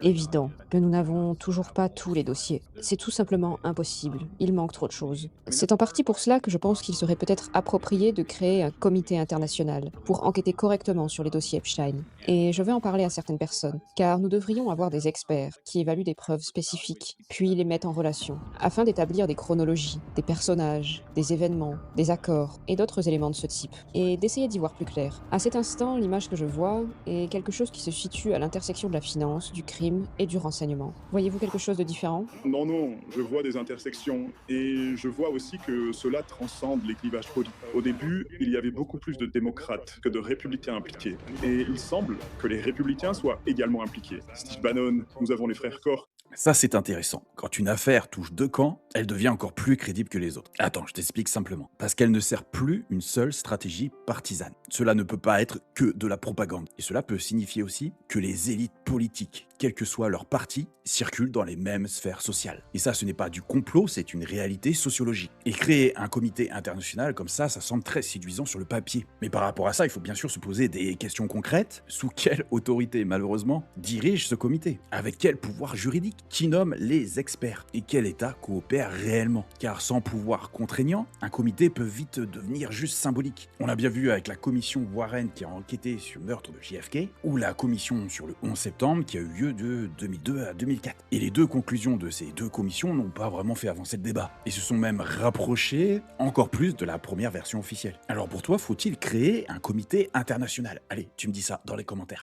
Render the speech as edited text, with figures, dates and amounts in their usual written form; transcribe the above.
évident que nous n'avons toujours pas tous les dossiers. C'est tout simplement impossible, il manque trop de choses. C'est en partie pour cela que je pense qu'il serait peut-être approprié de créer un comité international pour enquêter correctement sur les dossiers Epstein. Et je vais en parler à certaines personnes, car nous devrions avoir des experts qui évaluent des preuves spécifiques, puis les mettent en relation, afin d'établir des chronologies, des personnages, des événements, des accords et d'autres éléments de ce type, et d'essayer d'y voir plus clair. À cet instant, l'image que je vois est quelque chose qui se situe à l'intersection de la finance, du crime et du renseignement. Voyez-vous quelque chose de différent? Non, non, je vois des intersections et je vois aussi que cela transcende les clivages politiques. Au début, il y avait beaucoup plus de démocrates que de républicains impliqués. Et il semble que les républicains soient également impliqués. Steve Bannon, nous avons les frères Koch. Ça, c'est intéressant. Quand une affaire touche deux camps, elle devient encore plus crédible que les autres. Attends, je t'explique simplement. Parce qu'elle ne sert plus une seule stratégie partisane. Cela ne peut pas être que de la propagande. Et cela peut signifier aussi que les élites politiques, quel que soit leur parti, circulent dans les mêmes sphères sociales. Et ça, ce n'est pas du complot, c'est une réalité sociologique. Et créer un comité international comme ça semble très séduisant sur le papier. Mais par rapport à ça, il faut bien sûr se poser des questions concrètes. Sous quelle autorité, malheureusement, dirige ce comité? Avec quel pouvoir juridique? Qui nomme les experts? Et quel État coopère réellement? Car sans pouvoir contraignant, un comité peut vite devenir juste symbolique. On l'a bien vu avec la commission Warren qui a enquêté sur le meurtre de JFK, ou la commission sur le 11 septembre qui a eu lieu de 2002 à 2004. Et les deux conclusions de ces deux commissions n'ont pas vraiment fait avancer le débat, et se sont même rapprochées encore plus de la première version officielle. Alors pour toi, faut-il créer un comité international? Allez, tu me dis ça dans les commentaires.